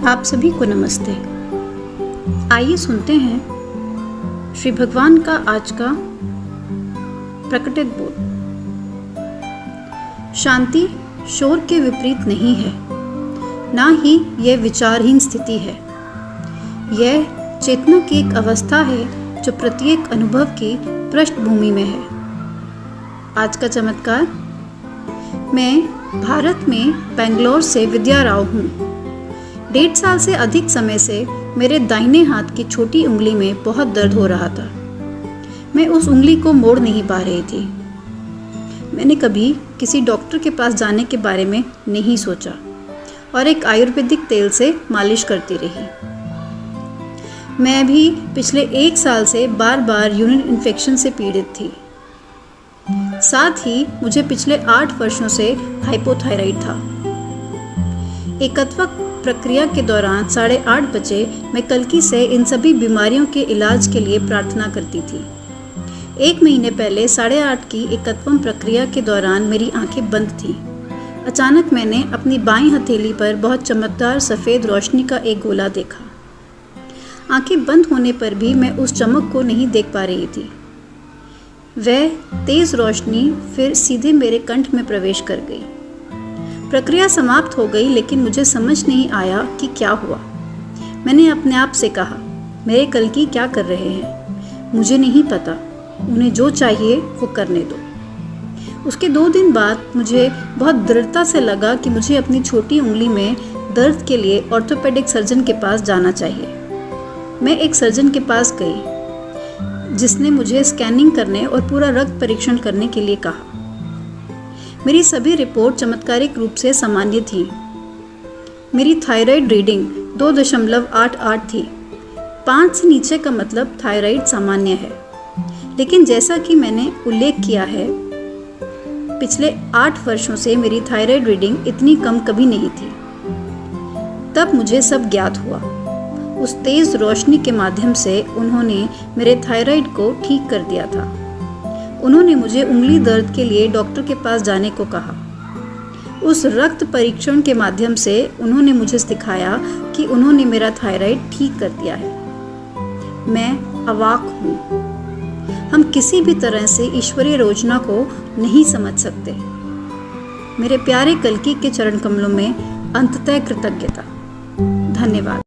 आप सभी को नमस्ते। आइए सुनते हैं श्री भगवान का आज का प्रकटित बोल। शांति शोर के विपरीत नहीं है, ना ही यह विचारहीन स्थिति है। यह चेतना की एक अवस्था है जो प्रत्येक अनुभव की पृष्ठभूमि में है। आज का चमत्कार। मैं भारत में बेंगलोर से विद्या राव हूँ। 1.5 साल से अधिक समय से मेरे दाहिने हाथ की छोटी उंगली में बहुत दर्द हो रहा था। मैं उस उंगली को मोड़ नहीं पा रही थी। मैंने कभी किसी डॉक्टर के पास जाने के बारे में नहीं सोचा और एक आयुर्वेदिक तेल से मालिश करती रही। मैं भी पिछले 1 साल से बार बार यूरिन इन्फेक्शन से पीड़ित थी। साथ ही मुझे पिछले 8 वर्षों से हाइपोथायराइड था। एकत्वक प्रक्रिया के दौरान 8:30 बजे मैं कल्कि से इन सभी बीमारियों के इलाज के लिए प्रार्थना करती थी। 1 महीने पहले 8:30 की एकत्वम प्रक्रिया के दौरान मेरी आंखें बंद थीं। अचानक मैंने अपनी बाईं हथेली पर बहुत चमकदार सफ़ेद रोशनी का एक गोला देखा। आंखें बंद होने पर भी मैं उस चमक को नहीं देख पा रही थी। वह तेज़ रोशनी फिर सीधे मेरे कंठ में प्रवेश कर गई। प्रक्रिया समाप्त हो गई, लेकिन मुझे समझ नहीं आया कि क्या हुआ। मैंने अपने आप से कहा, मेरे कल्कि क्या कर रहे हैं? मुझे नहीं पता। उन्हें जो चाहिए वो करने दो। उसके 2 दिन बाद मुझे बहुत दृढ़ता से लगा कि मुझे अपनी छोटी उंगली में दर्द के लिए ऑर्थोपेडिक सर्जन के पास जाना चाहिए। मैं एक सर्जन के पास गई जिसने मुझे स्कैनिंग करने और पूरा रक्त परीक्षण करने के लिए कहा। मेरी सभी रिपोर्ट चमत्कारिक रूप से सामान्य थी। मेरी थायराइड रीडिंग 2.88 थी। 5 से नीचे का मतलब थायराइड सामान्य है। लेकिन जैसा कि मैंने उल्लेख किया है, पिछले 8 वर्षों से मेरी थायराइड रीडिंग इतनी कम कभी नहीं थी। तब मुझे सब ज्ञात हुआ। उस तेज़ रोशनी के माध्यम से उन्होंने मेरे थायराइड को ठीक कर दिया था। उन्होंने मुझे उंगली दर्द के लिए डॉक्टर के पास जाने को कहा। उस रक्त परीक्षण के माध्यम से उन्होंने मुझे सिखाया कि उन्होंने मेरा थायराइड ठीक कर दिया है। मैं अवाक हूँ। हम किसी भी तरह से ईश्वरीय योजना को नहीं समझ सकते। मेरे प्यारे कल्कि के चरण कमलों में अंततः कृतज्ञता। धन्यवाद।